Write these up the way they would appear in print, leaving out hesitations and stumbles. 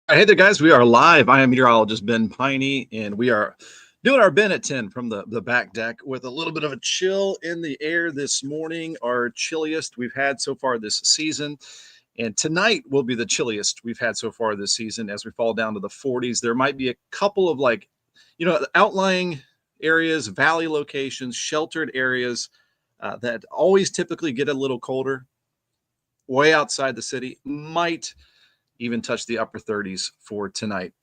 Hey there, guys. We are live. I am meteorologist Ben Peine, and we are doing our Ben at 10 from the back deck with a little bit of a chill in the air this morning, our chilliest we've had so far this season. And tonight will be the chilliest we've had so far this season as we fall down to the 40s. There might be a couple of outlying areas, valley locations, sheltered areas that always typically get a little colder way outside the city, might even touch the upper 30s for tonight.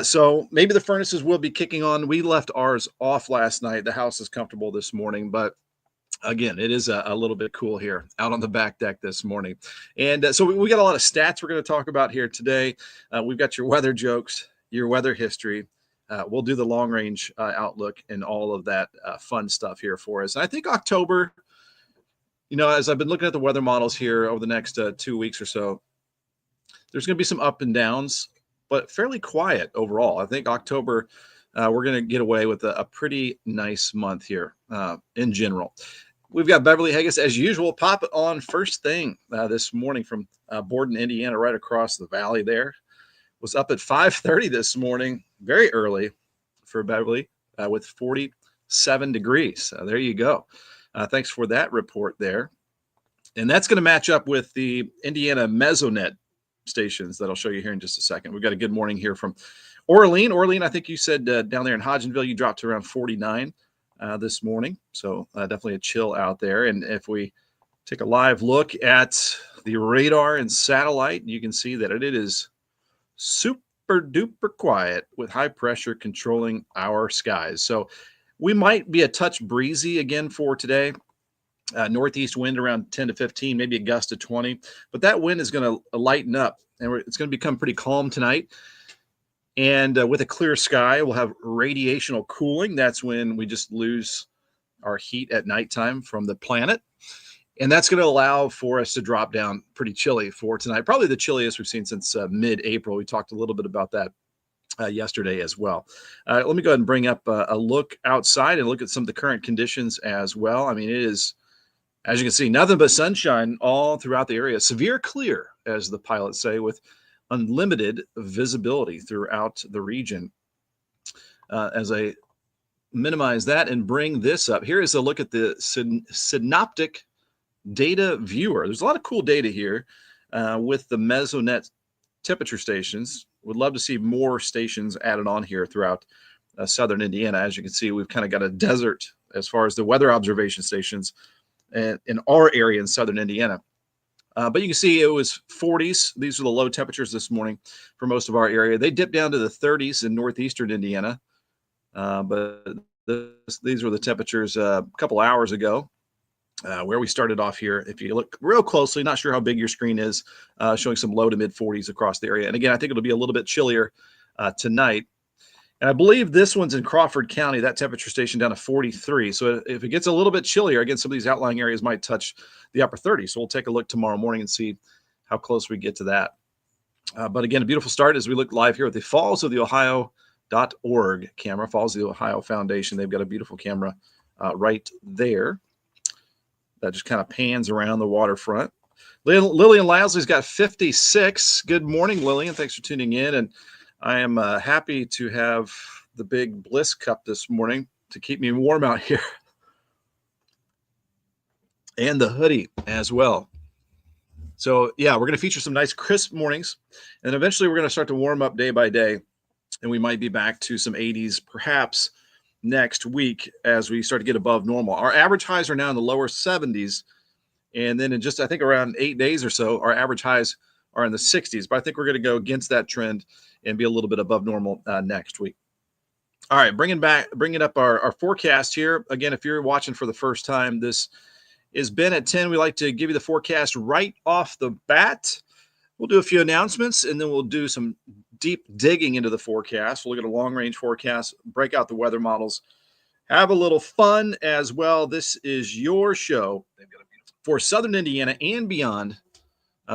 So maybe the furnaces will be kicking on. We left ours off last night. The house is comfortable this morning, but again, it is a little bit cool here out on the back deck this morning. And so we got a lot of stats we're going to talk about here today. We've got your weather jokes, your weather history. We'll do the long range outlook and all of that fun stuff here for us. And I think October, as I've been looking at the weather models here over the next 2 weeks or so, there's going to be some up and downs, but fairly quiet overall. I think October, we're going to get away with a pretty nice month here in general. We've got Beverly Haggis, as usual, pop it on first thing this morning from Borden, Indiana, right across the valley there. Was up at 5:30 this morning, very early for Beverly, with 47 degrees. There you go. Thanks for that report there. And that's going to match up with the Indiana Mesonet stations that I'll show you here in just a second. We've got a good morning here from Orlean. Orlean, I think you said down there in Hodgenville, you dropped to around 49 this morning. So definitely a chill out there. And if we take a live look at the radar and satellite, you can see that it is super duper quiet with high pressure controlling our skies. So we might be a touch breezy again for today. Northeast wind around 10 to 15, maybe a gust of 20. But that wind is going to lighten up, and it's going to become pretty calm tonight. And with a clear sky, we'll have radiational cooling. That's when we just lose our heat at nighttime from the planet. And that's going to allow for us to drop down pretty chilly for tonight. Probably the chilliest we've seen since mid-April. We talked a little bit about that yesterday as well. Let me go ahead and bring up a look outside and look at some of the current conditions as well. I mean, it is, as you can see, nothing but sunshine all throughout the area. Severe clear, as the pilots say, with unlimited visibility throughout the region. As I minimize that and bring this up, here is a look at the synoptic data viewer. There's a lot of cool data here with the Mesonet temperature stations. Would love to see more stations added on here throughout southern Indiana. As you can see, we've kind of got a desert as far as the weather observation stations in our area in southern Indiana. But you can see it was 40s. These are the low temperatures this morning for most of our area. They dipped down to the 30s in northeastern Indiana. But these were the temperatures a couple hours ago where we started off here. If you look real closely, not sure how big your screen is, showing some low to mid 40s across the area. And again, I think it'll be a little bit chillier tonight. And I believe this one's in Crawford County, that temperature station down to 43. So if it gets a little bit chillier, again, some of these outlying areas might touch the upper 30s. So we'll take a look tomorrow morning and see how close we get to that. But again, a beautiful start as we look live here at the Falls of the Ohio.org camera, Falls of the Ohio Foundation. They've got a beautiful camera right there that just kind of pans around the waterfront. Lillian Lasley's got 56. Good morning, Lillian. Thanks for tuning in. And I am happy to have the big Bliss Cup this morning to keep me warm out here. And the hoodie as well. So, yeah, we're going to feature some nice crisp mornings. And eventually we're going to start to warm up day by day. And we might be back to some 80s perhaps next week as we start to get above normal. Our average highs are now in the lower 70s. And then in just, I think, around 8 days or so, our average highs are in the 60s. But I think we're going to go against that trend and be a little bit above normal next week. All right, bringing up our forecast here. Again, if you're watching for the first time, this is Ben at 10. We like to give you the forecast right off the bat. We'll do a few announcements, and then we'll do some deep digging into the forecast. We'll look at a long-range forecast, break out the weather models, have a little fun as well. This is your show for southern Indiana and beyond.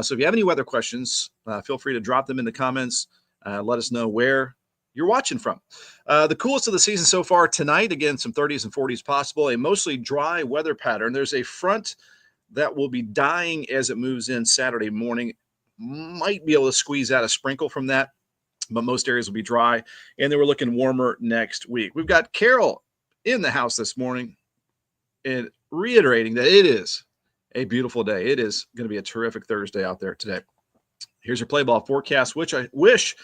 So if you have any weather questions, feel free to drop them in the comments. Let us know where you're watching from. The coolest of the season so far tonight, again, some 30s and 40s possible, a mostly dry weather pattern. There's a front that will be dying as it moves in Saturday morning. Might be able to squeeze out a sprinkle from that but most areas will be dry. And then we're looking warmer next week. We've got Carol in the house this morning and reiterating that it is a beautiful day. It is going to be a terrific Thursday out there today. Here's your play ball forecast, which I wish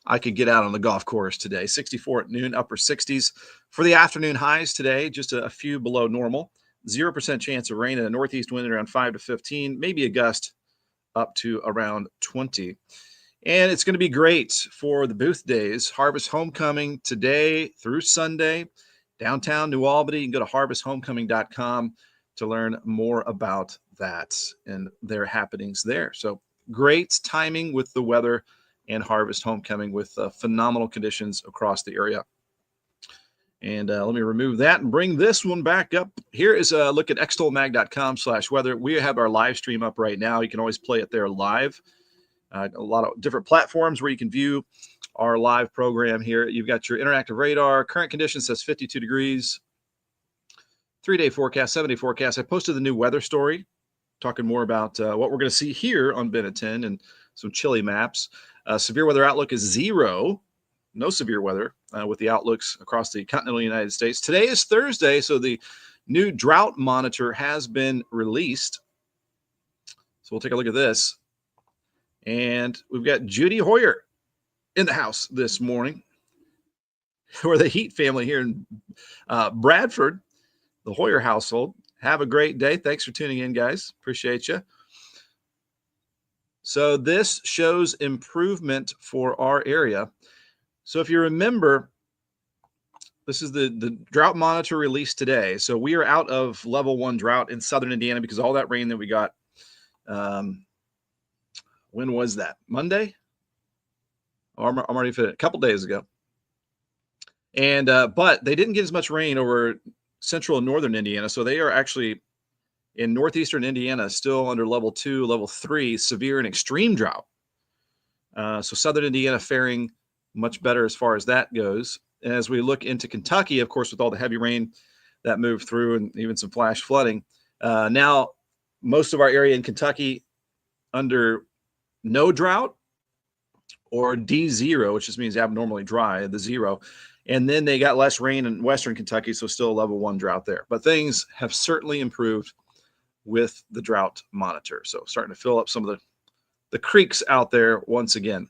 I could get out on the golf course today. 64 at noon, upper 60s. For the afternoon highs today, just a few below normal. 0% chance of rain and a northeast wind around 5 to 15, maybe a gust up to around 20. And it's going to be great for the booth days. Harvest Homecoming today through Sunday. Downtown New Albany. You can go to harvesthomecoming.com to learn more about that and their happenings there. So great timing with the weather and Harvest Homecoming with phenomenal conditions across the area. And let me remove that and bring this one back up. Here is a look at extolmag.com/weather. We have our live stream up right now. You can always play it there live. A lot of different platforms where you can view our live program here. You've got your interactive radar. Current condition says 52 degrees. 3-day forecast, 7-day forecast. I posted the new weather story, talking more about what we're going to see here on Ben at 10 and some chilly maps. Severe weather outlook is 0. No severe weather with the outlooks across the continental United States. Today is Thursday, so the new drought monitor has been released. So we'll take a look at this. And we've got Judy Hoyer in the house this morning. We're the Heat family here in Bradford, the Hoyer household. Have a great day. Thanks for tuning in, guys. Appreciate you. So this shows improvement for our area. So if you remember, this is the drought monitor released today. So we are out of level 1 drought in southern Indiana because all that rain that we got. When was that? Monday? Oh, I'm already fit. A couple days ago. And but they didn't get as much rain over central and northern Indiana. So they are actually in northeastern Indiana still under level 2, level 3, severe and extreme drought. So southern Indiana faring much better as far as that goes. And as we look into Kentucky, of course, with all the heavy rain that moved through and even some flash flooding, now most of our area in Kentucky under no drought or D0, which just means abnormally dry, the 0. And then they got less rain in western Kentucky, so still a level 1 drought there. But things have certainly improved with the drought monitor. So starting to fill up some of the creeks out there once again.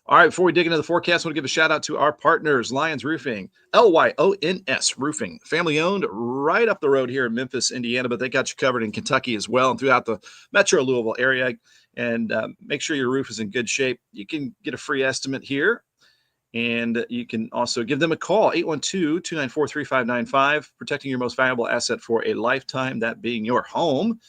All right, before we dig into the forecast, I want to give a shout out to our partners, Lyons Roofing, Lyons Roofing, family owned right up the road here in Memphis, Indiana, but they got you covered in Kentucky as well and throughout the metro Louisville area. And make sure your roof is in good shape. You can get a free estimate here, and you can also give them a call, 812-294-3595, protecting your most valuable asset for a lifetime, that being your home.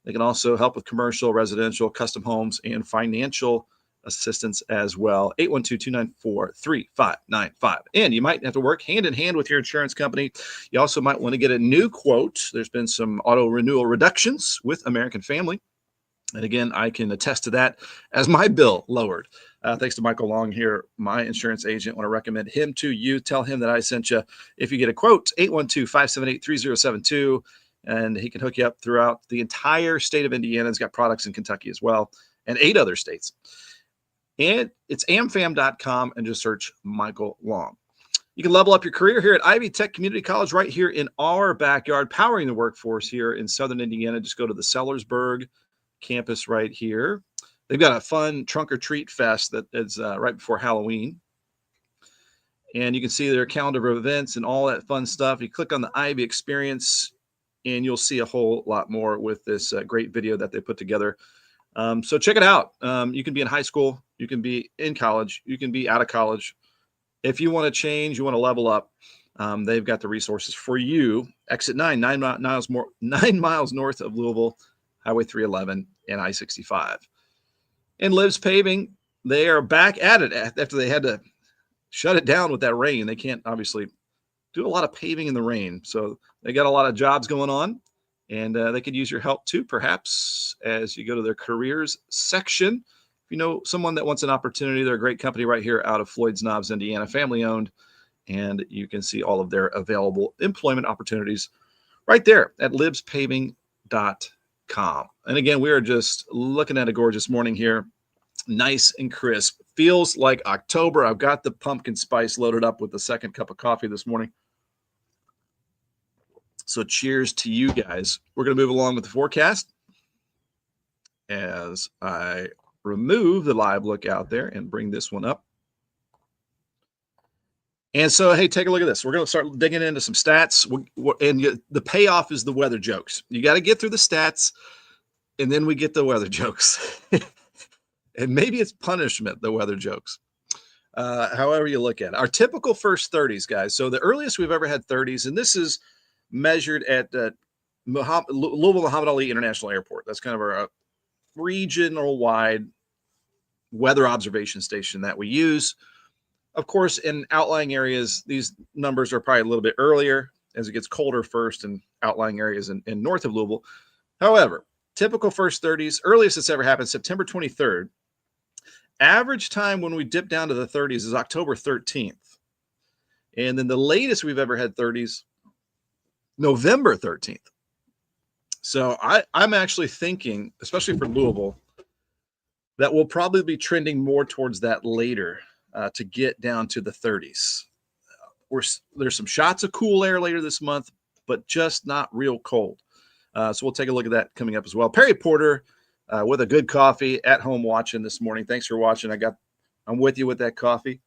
They can also help with commercial, residential, custom homes, and financial assistance as well. 812-294-3595. And you might have to work hand in hand with your insurance company. You also might want to get a new quote. There's been some auto renewal reductions with American Family. And again, I can attest to that as my bill lowered. Thanks to Michael Long here, my insurance agent. I want to recommend him to you. Tell him that I sent you. If you get a quote, 812-578-3072, and he can hook you up throughout the entire state of Indiana. He's got products in Kentucky as well, and 8 other states. And it's amfam.com, and just search Michael Long. You can level up your career here at Ivy Tech Community College right here in our backyard, powering the workforce here in southern Indiana. Just go to the Sellersburg campus right here. They've got a fun trunk or treat fest that is right before Halloween. And you can see their calendar of events and all that fun stuff. You click on the Ivy Experience, and you'll see a whole lot more with this great video that they put together. So check it out. You can be in high school. You can be in college. You can be out of college. If you want to change, you want to level up, they've got the resources for you. Exit 9 miles north of Louisville, Highway 311 and I-65. And Liv's Paving, they are back at it after they had to shut it down with that rain. They can't obviously do a lot of paving in the rain. So they got a lot of jobs going on, and they could use your help too, perhaps, as you go to their careers section. If you know someone that wants an opportunity, they're a great company right here out of Floyd's Knobs, Indiana, family owned, and you can see all of their available employment opportunities right there at libspaving.com. And again, we are just looking at a gorgeous morning here Nice and crisp. Feels like October. I've got the pumpkin spice loaded up with the second cup of coffee this morning. So cheers to you guys. We're going to move along with the forecast as I remove the live look out there and bring this one up. And so, hey, take a look at this. We're going to start digging into some stats. And the payoff is the weather jokes. You got to get through the stats, and then we get the weather jokes. And maybe it's punishment, the weather jokes. However you look at it. Our typical first 30s, guys. So the earliest we've ever had 30s, and this is measured at Louisville Muhammad Ali International Airport. That's kind of our regional-wide weather observation station that we use. Of course, in outlying areas, these numbers are probably a little bit earlier as it gets colder first in outlying areas in north of Louisville. However, typical first 30s, earliest it's ever happened, September 23rd. Average time when we dip down to the 30s is October 13th. And then the latest we've ever had 30s, November 13th. So I'm actually thinking, especially for Louisville, that we'll probably be trending more towards that later to get down to the 30s. There's some shots of cool air later this month, but just not real cold. So we'll take a look at that coming up as well. Perry Porter with a good coffee at home watching this morning. Thanks for watching. I'm with you with that coffee.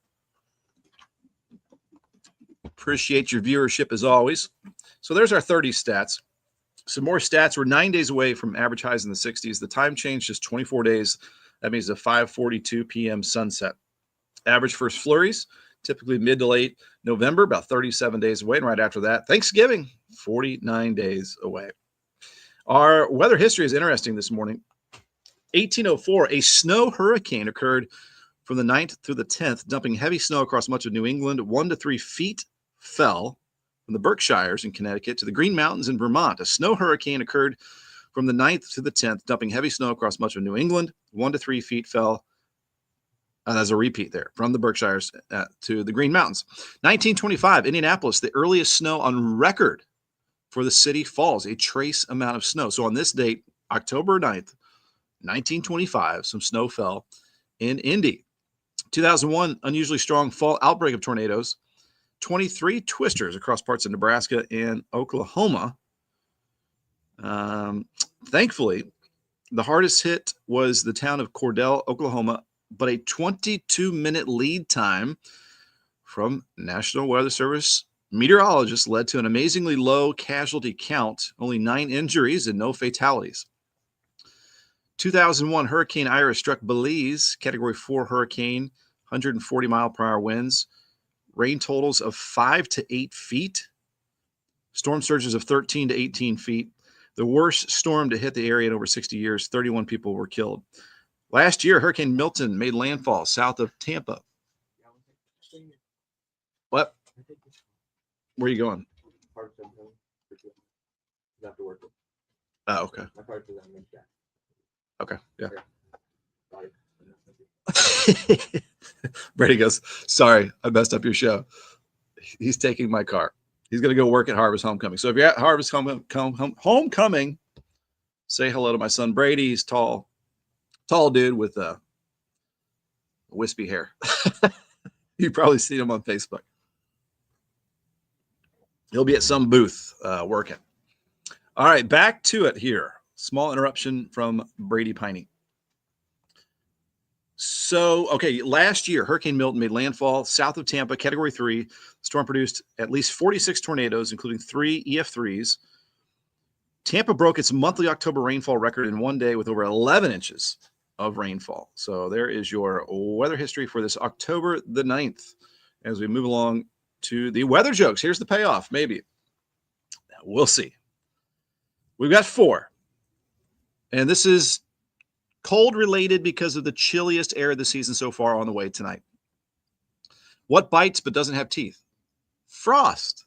Appreciate your viewership as always. So there's our 30 stats. Some more stats. We're 9 days away from average highs in the 60s. The time change just 24 days. That means a 5:42 p.m. sunset. Average first flurries, typically mid to late November, about 37 days away. And right after that, Thanksgiving, 49 days away. Our weather history is interesting this morning. 1804, a snow hurricane occurred from the 9th through the 10th, dumping heavy snow across much of New England. 1 to 3 feet fell from the Berkshires in Connecticut to the Green Mountains in Vermont. A snow hurricane occurred from the 9th to the 10th, dumping heavy snow across much of New England. 1 to 3 feet fell. As a repeat there, from the Berkshires to the Green Mountains. 1925, Indianapolis, the earliest snow on record for the city falls, a trace amount of snow. So on this date, October 9th, 1925, some snow fell in Indy. 2001, unusually strong fall outbreak of tornadoes. 23 twisters across parts of Nebraska and Oklahoma. Thankfully, the hardest hit was the town of Cordell, Oklahoma, but a 22-minute lead time from National Weather Service meteorologists led to an amazingly low casualty count, only 9 injuries and no fatalities. 2001, Hurricane Ira struck Belize, Category 4 hurricane, 140-mile-per-hour winds, rain totals of 5 to 8 feet, storm surges of 13 to 18 feet. The worst storm to hit the area in over 60 years, 31 people were killed. Last year, Hurricane Milton made landfall south of Tampa. What? Where are you going? Oh, okay. Okay, yeah. Brady goes, sorry, I messed up your show. He's taking my car. He's going to go work at Harvest Homecoming. So if you're at Harvest Homecoming, say hello to my son Brady. He's tall dude with wispy hair. You've probably seen him on Facebook. He'll be at some booth working. All right, back to it here. Small interruption from Brady Peine. So, okay, last year, Hurricane Milton made landfall south of Tampa, Category 3. The storm produced at least 46 tornadoes, including 3 EF3s. Tampa broke its monthly October rainfall record in one day with over 11 inches of rainfall. So there is your weather history for this October the 9th. As we move along to the weather jokes, here's the payoff, maybe. We'll see. We've got 4. And this is cold related because of the chilliest air of the season so far on the way tonight. What bites but doesn't have teeth? Frost.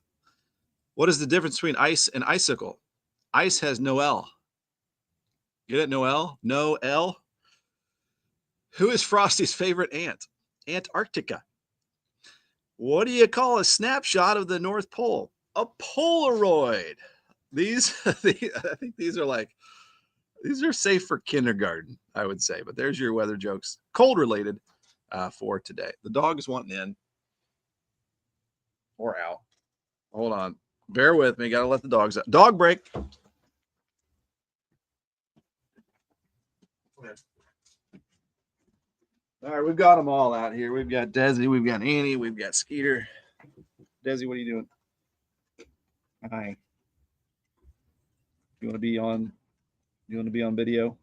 What is the difference between ice and icicle? Ice has no L. Get it? No L? No L? Who is Frosty's favorite ant? Antarctica. What do you call a snapshot of the North Pole? A Polaroid. I think these are like These are safe for kindergarten, I would say. But there's your weather jokes, cold related, for today. The dog is wanting in or out. Hold on. Bear with me. Got to let the dogs out. Dog break. All right, we've got them all out here. We've got Desi, we've got Annie, we've got Skeeter. Desi, what are you doing? Hi. You want to be on? You want to be on video?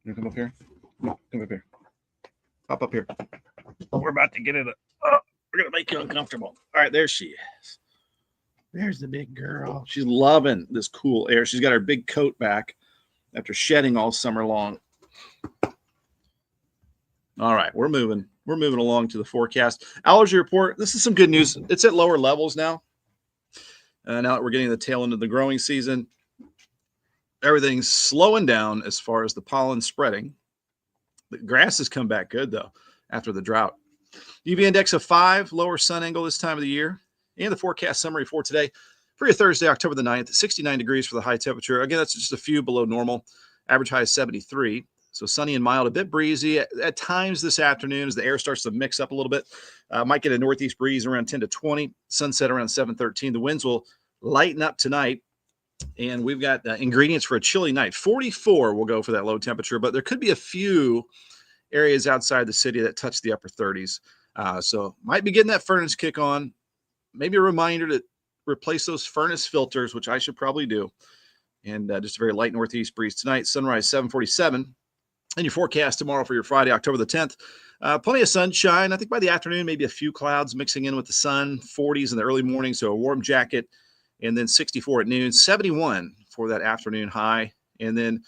You want to come up here? Come up here. Hop up here. We're about to get it. Oh, we're gonna make you uncomfortable. All right, there she is. There's the big girl. She's loving this cool air. She's got her big coat back after shedding all summer long. All right, we're moving. We're moving along to the forecast. Allergy report. This is some good news. It's at lower levels now. Now that we're getting the tail end of the growing season, everything's slowing down as far as the pollen spreading. The grass has come back good, though, after the drought. UV index of 5, lower sun angle this time of the year. And the forecast summary for today, for your Thursday, October the 9th, 69 degrees for the high temperature. Again, that's just a few below normal. Average high is 73. So sunny and mild, a bit breezy at times this afternoon as the air starts to mix up a little bit. Might get a northeast breeze around 10 to 20, sunset around 7:13. The winds will lighten up tonight, and we've got ingredients for a chilly night. 44 will go for that low temperature, but there could be a few areas outside the city that touch the upper 30s. So might be getting that furnace kick on. Maybe a reminder to replace those furnace filters, which I should probably do. And just a very light northeast breeze tonight. Sunrise 7:47. And your forecast tomorrow for your Friday, October the 10th. Plenty of sunshine. I think by the afternoon, maybe a few clouds mixing in with the sun. 40s in the early morning, so a warm jacket. And then 64 at noon. 71 for that afternoon high. And then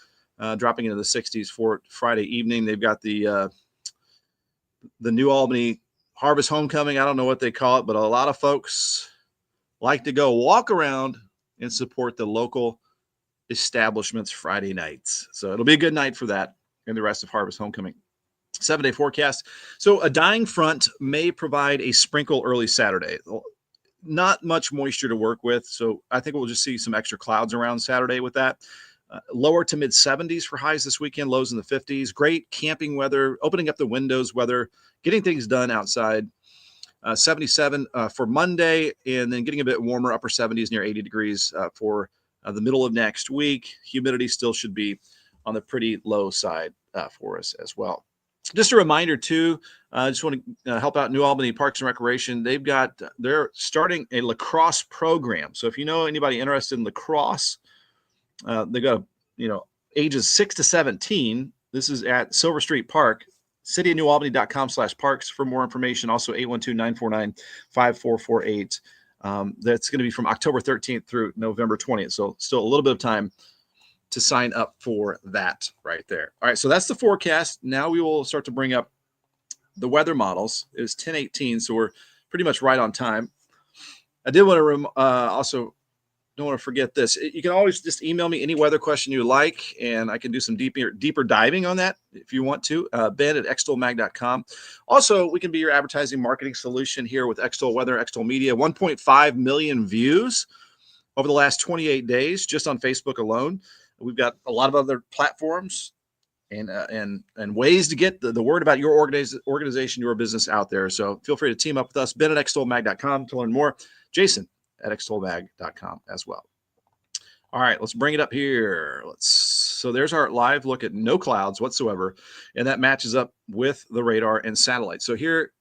dropping into the 60s for Friday evening. They've got the New Albany Harvest Homecoming. I don't know what they call it, but a lot of folks like to go walk around and support the local establishments Friday nights. So it'll be a good night for that and the rest of Harvest Homecoming. 7-day forecast. So a dying front may provide a sprinkle early Saturday. Not much moisture to work with. So I think we'll just see some extra clouds around Saturday with that. Lower to mid 70s for highs this weekend, lows in the 50s. Great camping weather, opening up the windows weather, getting things done outside. 77 for Monday, and then getting a bit warmer, upper 70s near 80 degrees for the middle of next week. Humidity still should be on the pretty low side for us as well. Just a reminder too, I just want to help out New Albany Parks and Recreation. They're starting a lacrosse program. So if you know anybody interested in lacrosse, they got ages 6 to 17. This is at Silver Street Park, cityofnewalbany.com/parks for more information. Also 812-949-5448. That's going to be from October 13th through November 20th. So still a little bit of time to sign up for that right there. All right, so that's the forecast. Now we will start to bring up the weather models. It is 10:18, so we're pretty much right on time. I did want to also don't want to forget this. You can always just email me any weather question you like, and I can do some deeper diving on that if you want to. Ben@extolmag.com. Also, we can be your advertising marketing solution here with Extol Weather, Extol Media. 1.5 million views over the last 28 days just on Facebook alone. We've got a lot of other platforms and ways to get the word about your organization, your business out there. So feel free to team up with us. Ben@extolmag.com to learn more. Jason@extolmag.com as well. All right, let's bring it up here. So there's our live look at no clouds whatsoever, and that matches up with the radar and satellite. So here,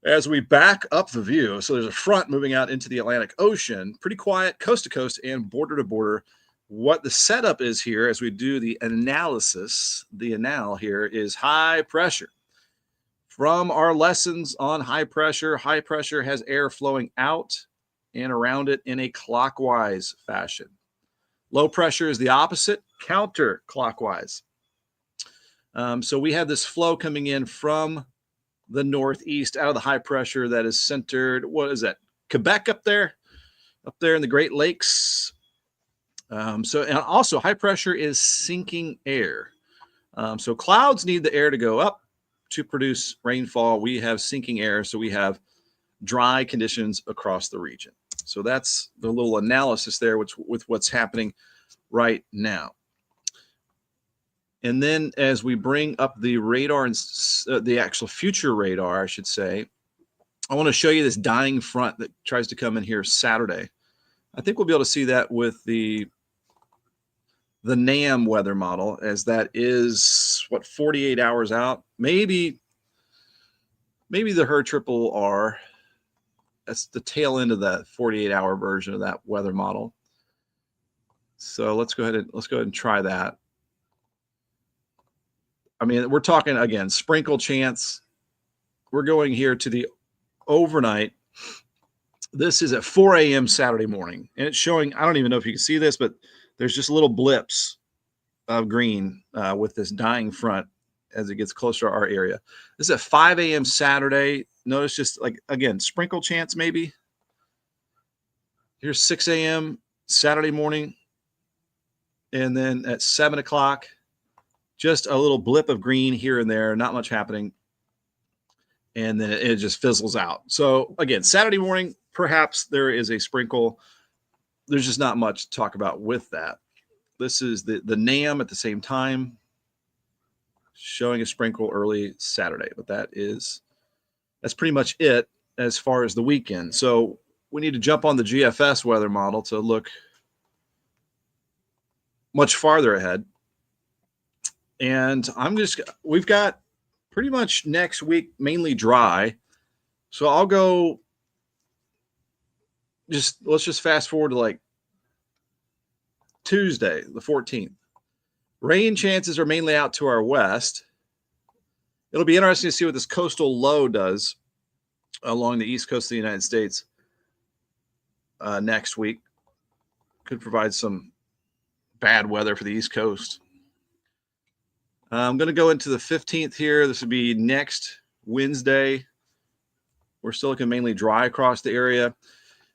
as we back up the view, so there's a front moving out into the Atlantic Ocean, pretty quiet, coast to coast and border to border. What the setup is here as we do the analysis, the anal here is high pressure. From our lessons on high pressure has air flowing out and around it in a clockwise fashion. Low pressure is the opposite, counterclockwise. So we have this flow coming in from the northeast out of the high pressure that is centered, what is that, Quebec up there in the Great Lakes. And also high pressure is sinking air. So clouds need the air to go up to produce rainfall. We have sinking air, so we have dry conditions across the region. So that's the little analysis there with what's happening right now. And then as we bring up the radar and the actual future radar, I should say, I want to show you this dying front that tries to come in here Saturday. I think we'll be able to see that with the NAM weather model, as that is, what, 48 hours out? Maybe the HER triple R. That's the tail end of that 48-hour version of that weather model. So let's go ahead and try that. I mean, we're talking, again, sprinkle chance. We're going here to the overnight. This is at 4 a.m. Saturday morning, and it's showing, I don't even know if you can see this, but there's just little blips of green with this dying front as it gets closer to our area. This is at 5 a.m. Saturday. Notice just like, again, sprinkle chance maybe. Here's 6 a.m. Saturday morning. And then at 7 o'clock, just a little blip of green here and there, not much happening. And then it just fizzles out. So again, Saturday morning, perhaps there is a sprinkle. There's just not much to talk about with that. This is the NAM at the same time, showing a sprinkle early Saturday, but that's pretty much it as far as the weekend. So we need to jump on the GFS weather model to look much farther ahead. And we've got pretty much next week mainly dry. So I'll go let's just fast forward to like Tuesday, the 14th. Rain chances are mainly out to our west. It'll be interesting to see what this coastal low does along the east coast of the United States next week. Could provide some bad weather for the East Coast. I'm going to go into the 15th here. This would be next Wednesday. We're still looking mainly dry across the area.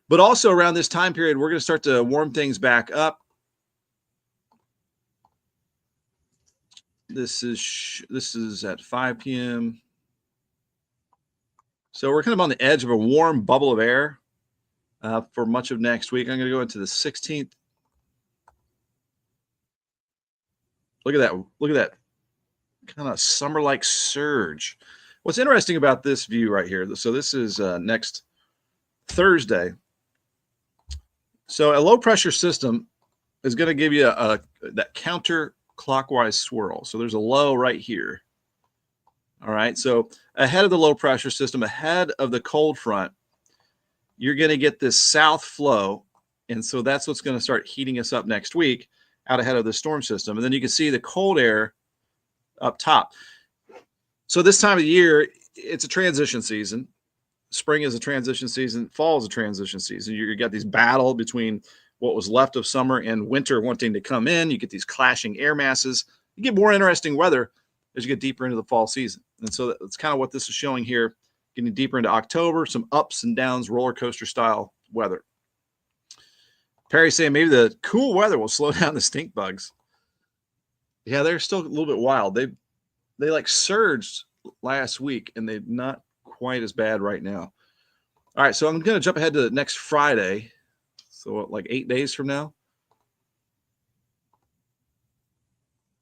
But also around this time period, we're going to start to warm things back up. This is at 5 p.m. So we're kind of on the edge of a warm bubble of air for much of next week. I'm going to go into the 16th. Look at that. Look at that kind of summer-like surge. What's interesting about this view right here, so this is next Thursday. So a low-pressure system is going to give you that counterclockwise swirl. So there's a low right here. All right, so ahead of the low-pressure system, ahead of the cold front, you're going to get this south flow, and so that's what's going to start heating us up next week out ahead of the storm system. And then you can see the cold air up top. So this time of year, it's a transition season. Spring is a transition season. Fall is a transition season. You got these battle between what was left of summer and winter wanting to come in. You get these clashing air masses. You get more interesting weather as you get deeper into the fall season. And so that's kind of what this is showing here, getting deeper into October, some ups and downs, roller coaster style weather. Perry's saying maybe the cool weather will slow down the stink bugs. Yeah, they're still a little bit wild. They like surged last week, and they're not quite as bad right now. All right, so I'm going to jump ahead to next Friday. So like 8 days from now.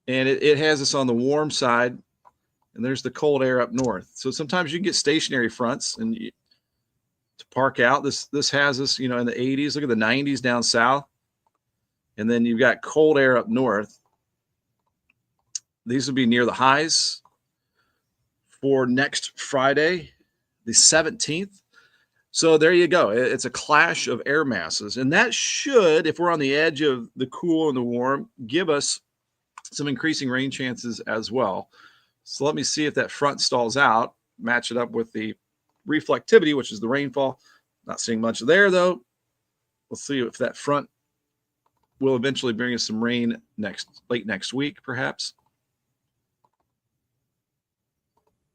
And it has us on the warm side, and there's the cold air up north. So sometimes you can get stationary fronts and to park out. This has us, in the 80s. Look at the 90s down south. And then you've got cold air up north. These will be near the highs for next Friday, the 17th. So there you go. It's a clash of air masses. And that should, if we're on the edge of the cool and the warm, give us some increasing rain chances as well. So let me see if that front stalls out, match it up with the reflectivity, which is the rainfall. Not seeing much there, though. We'll see if that front will eventually bring us some rain late next week, perhaps.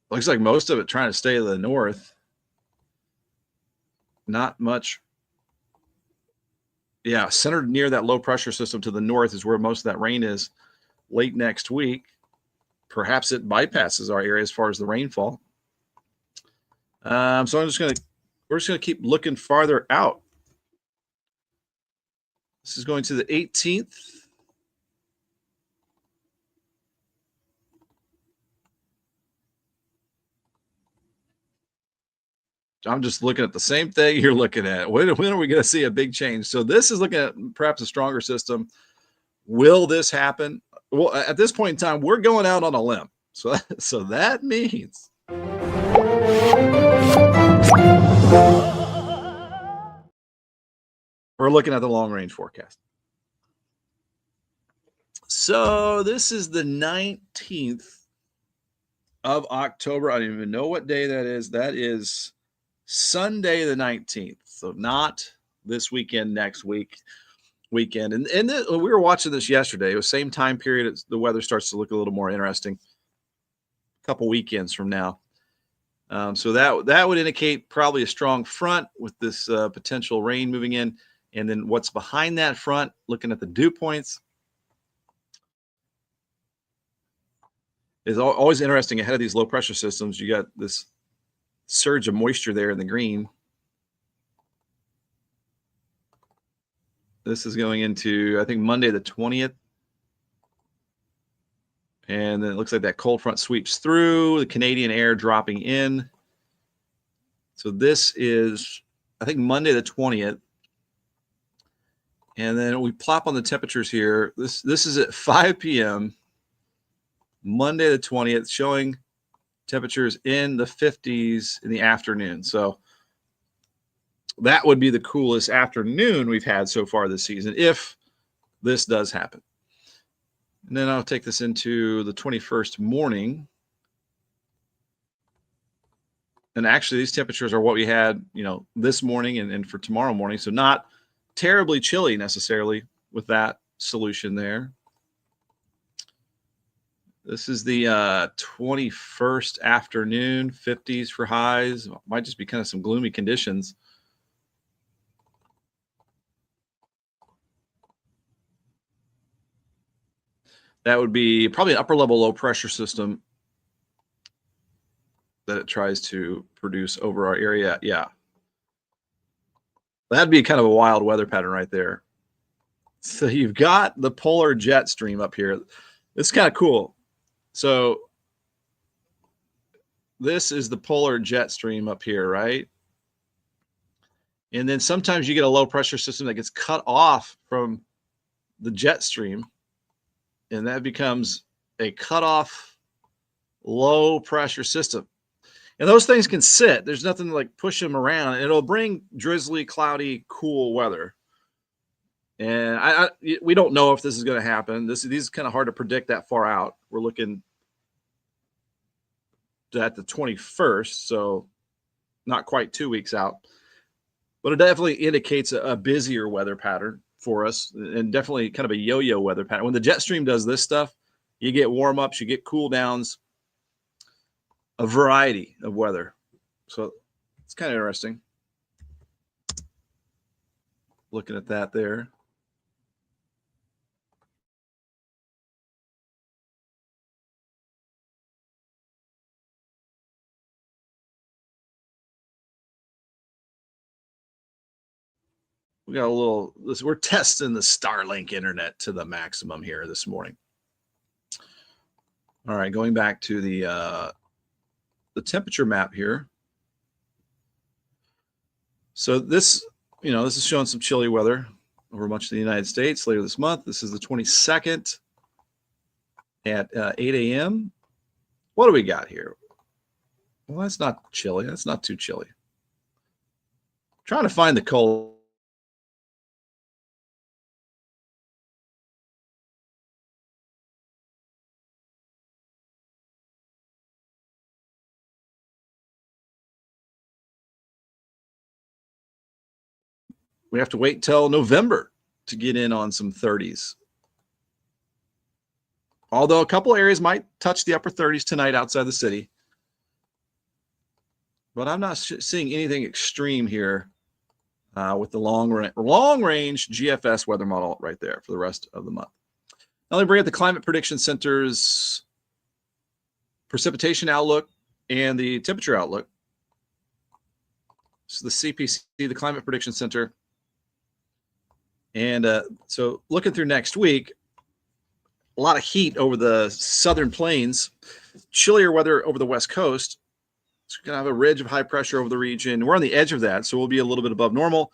Looks like most of it trying to stay to the north. Not much. Yeah, centered near that low pressure system to the north is where most of that rain is late next week. Perhaps it bypasses our area as far as the rainfall. So we're just gonna keep looking farther out. This is going to the 18th. I'm just looking at the same thing you're looking at. When are we going to see a big change? So this is looking at perhaps a stronger system. Will this happen? Well, at this point in time, we're going out on a limb. So that means we're looking at the long range forecast. So this is the 19th of October. I don't even know what day that is. That is Sunday the 19th. So not this weekend, next weekend. And we were watching this yesterday. It was same time period. The weather starts to look a little more interesting a couple weekends from now. So that would indicate probably a strong front with this potential rain moving in. And then what's behind that front, looking at the dew points, is always interesting. Ahead of these low pressure systems, you got this surge of moisture there in the green. This is going into, I think, Monday the 20th. And then it looks like that cold front sweeps through, the Canadian air dropping in. So this is, I think, Monday the 20th. And then we plop on the temperatures here. This is at 5 p.m. Monday the 20th, showing temperatures in the 50s in the afternoon. So that would be the coolest afternoon we've had so far this season, if this does happen. And then I'll take this into the 21st morning. And actually, these temperatures are what we had, this morning and for tomorrow morning. So not terribly chilly necessarily with that solution there. This is the 21st afternoon, 50s for highs. Might just be kind of some gloomy conditions. That would be probably an upper level low pressure system that it tries to produce over our area. Yeah. That'd be kind of a wild weather pattern right there. So you've got the polar jet stream up here. It's kind of cool. So this is the polar jet stream up here, right? And then sometimes you get a low pressure system that gets cut off from the jet stream, and that becomes a cutoff low pressure system. And those things can sit. There's nothing to like push them around. And it'll bring drizzly, cloudy, cool weather. And we don't know if this is going to happen. These is kind of hard to predict that far out. We're looking at the 21st, so not quite 2 weeks out. But it definitely indicates a busier weather pattern for us, and definitely kind of a yo-yo weather pattern. When the jet stream does this stuff, you get warm ups, you get cool downs, a variety of weather. So it's kind of interesting looking at that there. We got we're testing the Starlink internet to the maximum here this morning. All right, going back to the temperature map here. So this is showing some chilly weather over much of the United States later this month. This is the 22nd at 8 a.m. What do we got here? Well, that's not chilly. That's not too chilly. I'm trying to find the cold. We have to wait till November to get in on some 30s. Although a couple areas might touch the upper 30s tonight outside the city. But I'm not seeing anything extreme here with the long range GFS weather model right there for the rest of the month. Now let me bring up the Climate Prediction Center's precipitation outlook and the temperature outlook. So the CPC, the Climate Prediction Center. And so looking through next week, a lot of heat over the southern plains, chillier weather over the West Coast, It's going to have a ridge of high pressure over the region. We're on the edge of that, so we'll be a little bit above normal.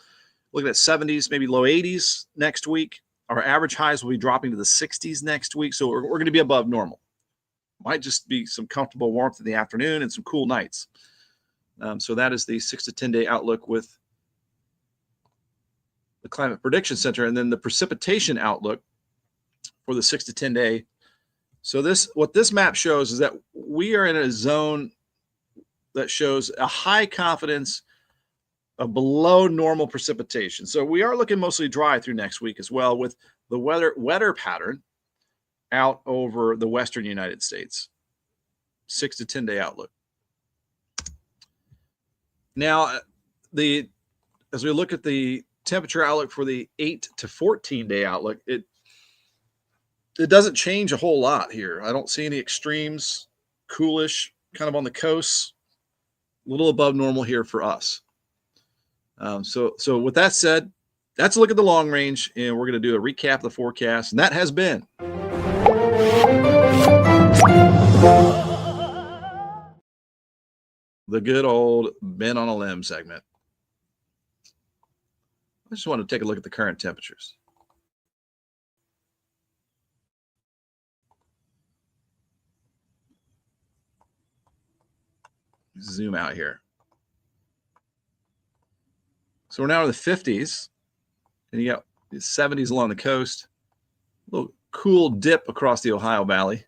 Looking at 70s, maybe low 80s next week. Our average highs will be dropping to the 60s next week, so we're going to be above normal. Might just be some comfortable warmth in the afternoon and some cool nights. So that is the 6 to 10-day outlook with the Climate Prediction Center, and then the precipitation outlook for the 6 to 10-day. So what this map shows is that we are in a zone that shows a high confidence of below normal precipitation. So we are looking mostly dry through next week as well, with the wetter pattern out over the western United States. 6 to 10-day outlook. Now, as we look at the temperature outlook for the 8 to 14-day outlook, it doesn't change a whole lot here. I don't see any extremes. Coolish, kind of on the coast, a little above normal here for us. So with that said, that's a look at the long range, and we're going to do a recap of the forecast, and that has been the good old Ben on a Limb segment. I just want to take a look at the current temperatures. Zoom out here. So we're now in the 50s, and you got the 70s along the coast. A little cool dip across the Ohio Valley.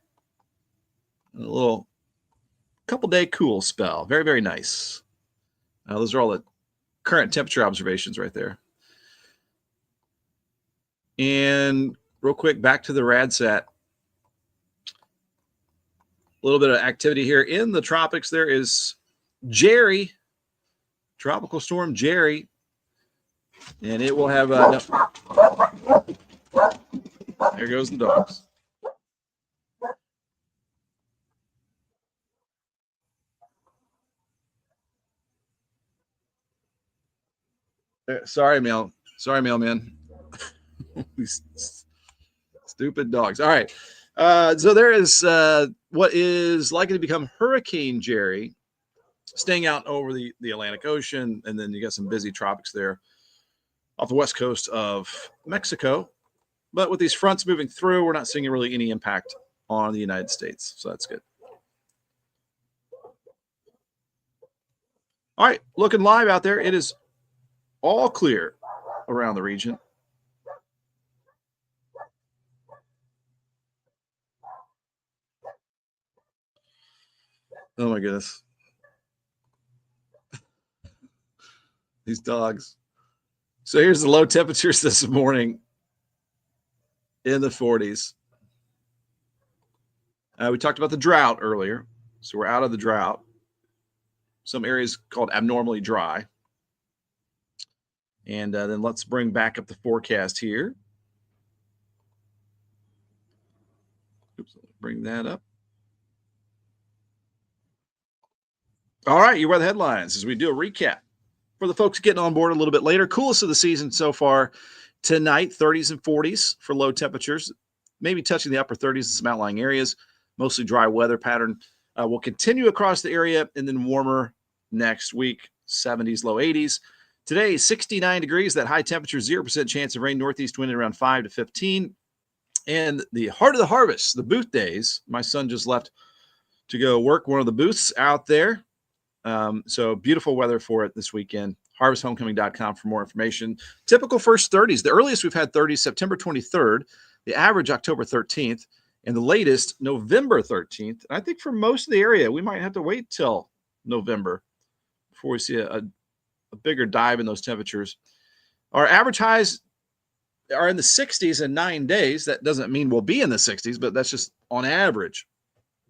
A little couple-day cool spell. Very, very nice. Those are all the current temperature observations right there. And real quick, back to the RadSat. A little bit of activity here in the tropics. There is Jerry, Tropical Storm Jerry, and it will have there goes the dogs. Sorry, mailman. These stupid dogs. All right. So there is what is likely to become Hurricane Jerry, staying out over the Atlantic Ocean, and then you got some busy tropics there off the west coast of Mexico. But with these fronts moving through, we're not seeing really any impact on the United States, so that's good. All right, looking live out there, it is all clear around the region. Oh my goodness. These dogs. So here's the low temperatures this morning in the 40s. We talked about the drought earlier. So we're out of the drought. Some areas called abnormally dry. And then let's bring back up the forecast here. Oops, bring that up. All right, your weather headlines as we do a recap for the folks getting on board a little bit later. Coolest of the season so far tonight, 30s and 40s for low temperatures, maybe touching the upper 30s in some outlying areas. Mostly dry weather pattern will continue across the area, and then warmer next week, 70s, low 80s. Today, 69 degrees, that high temperature, 0% chance of rain, northeast wind at around 5 to 15. And the heart of the harvest, the booth days. My son just left to go work one of the booths out there. So beautiful weather for it this weekend. HarvestHomecoming.com for more information. Typical first 30s. The earliest we've had 30s, September 23rd. The average, October 13th. And the latest, November 13th. I think for most of the area, we might have to wait till November before we see a bigger dive in those temperatures. Our average highs are in the 60s in 9 days. That doesn't mean we'll be in the 60s, but that's just on average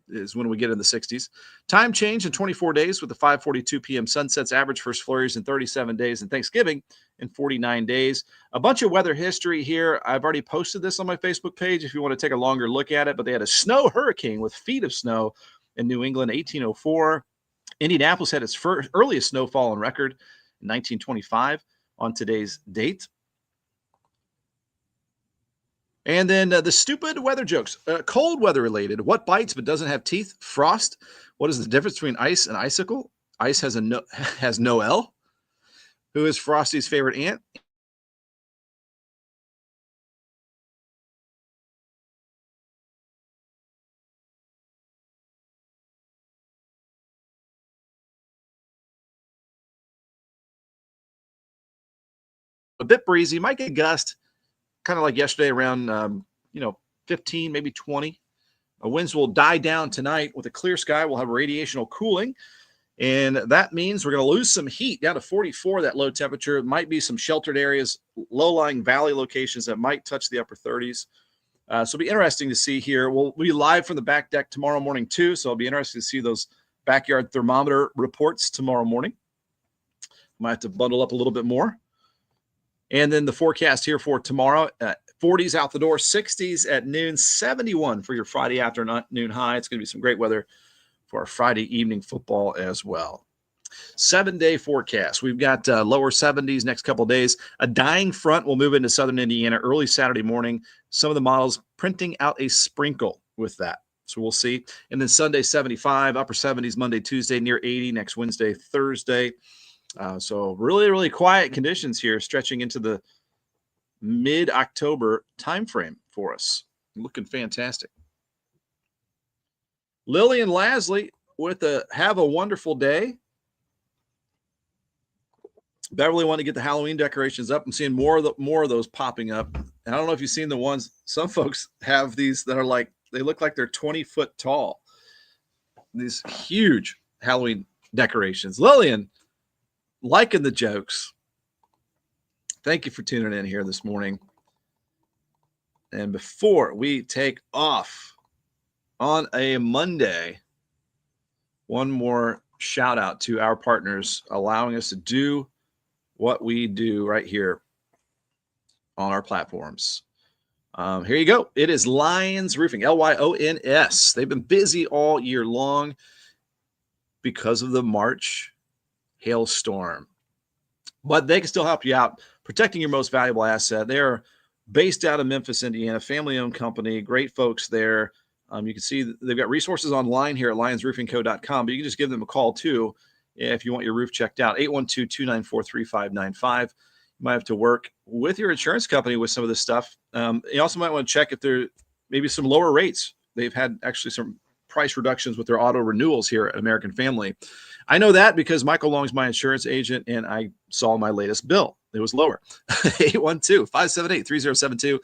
is when we get in the 60s. Time change in 24 days with the 5:42 p.m. sunsets. Average first flurries in 37 days, and Thanksgiving in 49 days. A bunch of weather history here. I've already posted this on my Facebook page if you want to take a longer look at it, but they had a snow hurricane with feet of snow in New England, 1804. Indianapolis had its earliest snowfall on record in 1925 on today's date. And then the stupid weather jokes, cold weather related. What bites but doesn't have teeth? Frost. What is the difference between ice and icicle? Ice has has Noelle, who is Frosty's favorite aunt. A bit breezy, might get a gust, kind of like yesterday around 15, maybe 20. Winds will die down tonight with a clear sky. We'll have radiational cooling, and that means we're going to lose some heat down to 44, that low temperature. It might be some sheltered areas, low-lying valley locations that might touch the upper 30s. So it'll be interesting to see here. We'll be live from the back deck tomorrow morning, too, so it'll be interesting to see those backyard thermometer reports tomorrow morning. Might have to bundle up a little bit more. And then the forecast here for tomorrow, 40s out the door, 60s at noon, 71 for your Friday afternoon high. It's going to be some great weather for our Friday evening football as well. 7-day forecast. We've got lower 70s next couple of days. A dying front will move into southern Indiana early Saturday morning. Some of the models printing out a sprinkle with that. So we'll see. And then Sunday, 75, upper 70s Monday, Tuesday, near 80 next Wednesday, Thursday. So really, really quiet conditions here, stretching into the mid-October timeframe for us. Looking fantastic. Lily and Lasley with have a wonderful day. Beverly wanted to get the Halloween decorations up. I'm seeing more of those popping up. And I don't know if you've seen the ones. Some folks have these that are like, they look like they're 20 foot tall. These huge Halloween decorations. Lillian, liking the jokes. Thank you for tuning in here this morning. And before we take off on a Monday, one more shout out to our partners allowing us to do what we do right here on our platforms. Here you go. It is Lyons Roofing, Lyons. They've been busy all year long because of the March hailstorm. But they can still help you out protecting your most valuable asset. They are based out of Memphis, Indiana, family-owned company, great folks there. You can see they've got resources online here at lionsroofingco.com, but you can just give them a call, too, if you want your roof checked out, 812-294-3595. You might have to work with your insurance company with some of this stuff. You also might want to check if there may be some lower rates. They've had actually some price reductions with their auto renewals here at American Family. I know that because Michael Long's my insurance agent, and I saw my latest bill. It was lower. 812-578-3072.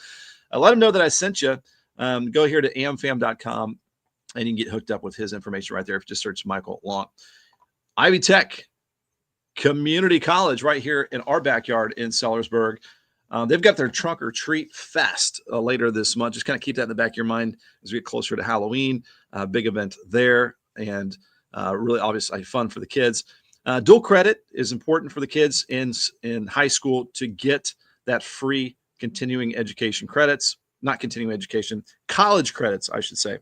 Let him know that I sent you. Go here to amfam.com, and you can get hooked up with his information right there if you just search Michael Long. Ivy Tech Community College right here in our backyard in Sellersburg. They've got their Trunk or Treat Fest later this month. Just kind of keep that in the back of your mind as we get closer to Halloween. Big event there, and really obviously fun for the kids. Dual credit is important for the kids in high school to get that free continuing education credits, not continuing education, college credits, I should say,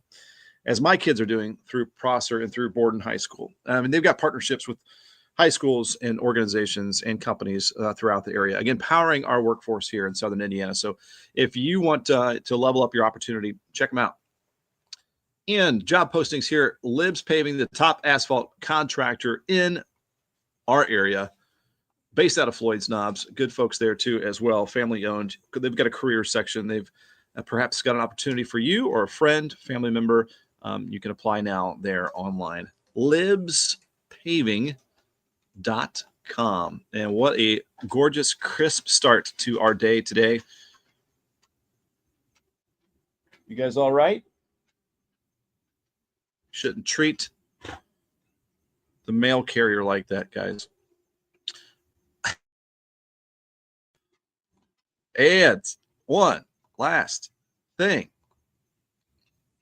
as my kids are doing through Prosser and through Borden High School. And they've got partnerships with high schools and organizations and companies throughout the area, again, powering our workforce here in Southern Indiana. So if you want to level up your opportunity, check them out. And job postings here, Libs Paving, the top asphalt contractor in our area, based out of Floyd's Knobs. Good folks there too as well, family owned. They've got a career section. They've perhaps got an opportunity for you or a friend, family member. You can apply now there online. libspaving.com. And what a gorgeous, crisp start to our day today. You guys all right? Shouldn't treat the mail carrier like that, guys. And one last thing.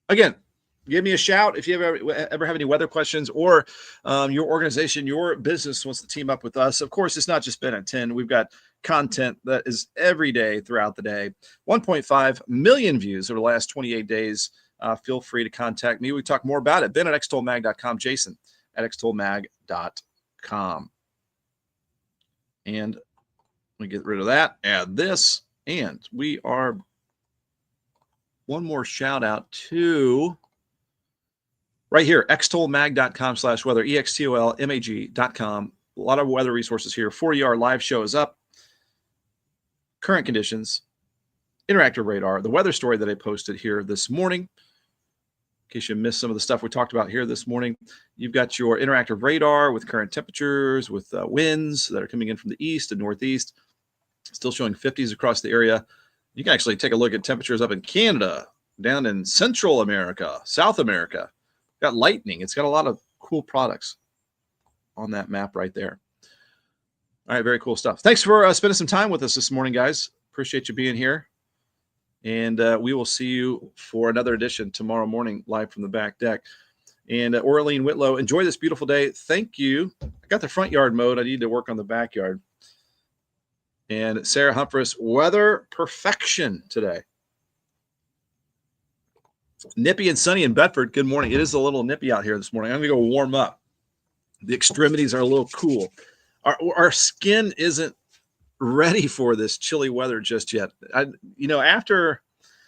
Again, give me a shout if you ever have any weather questions, or your organization, your business wants to team up with us. Of course, it's not just Ben at 10. We've got content that is every day throughout the day. 1.5 million views over the last 28 days. Feel free to contact me. We talk more about it. Ben at extolmag.com. Jason at extolmag.com. And we get rid of that. Add this. And we are one more shout out to right here, extolmag.com/weather, extolmag.com. A lot of weather resources here for you. Our live show is up. Current conditions, interactive radar, the weather story that I posted here this morning. In case you missed some of the stuff we talked about here this morning, you've got your interactive radar with current temperatures, with winds that are coming in from the east and northeast, still showing 50s across the area. You can actually take a look at temperatures up in Canada, down in Central America, South America. Got lightning. It's got a lot of cool products on that map right there. All right, very cool stuff. Thanks for spending some time with us this morning, guys. Appreciate you being here. And we will see you for another edition tomorrow morning, live from the back deck. And Orlean Whitlow, enjoy this beautiful day. Thank you. I got the front yard mowed. I need to work on the backyard. And Sarah Humphreys, weather perfection today. Nippy and sunny in Bedford. Good morning. It is a little nippy out here this morning. I'm going to go warm up. The extremities are a little cool. Our skin isn't ready for this chilly weather just yet.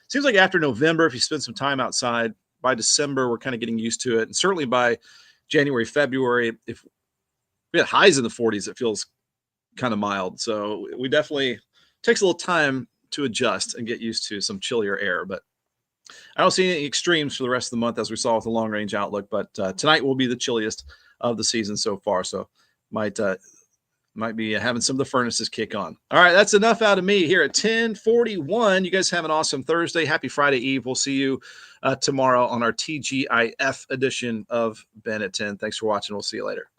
Seems like after November, if you spend some time outside, by December, we're kind of getting used to it. And certainly by January, February, if we had highs in the 40s, it feels kind of mild. So we definitely takes a little time to adjust and get used to some chillier air. But I don't see any extremes for the rest of the month, as we saw with the long range outlook. But tonight will be the chilliest of the season so far. So might be having some of the furnaces kick on. All right, that's enough out of me here at 10:41. You guys have an awesome Thursday. Happy Friday Eve. We'll see you tomorrow on our TGIF edition of Ben at 10. Thanks for watching. We'll see you later.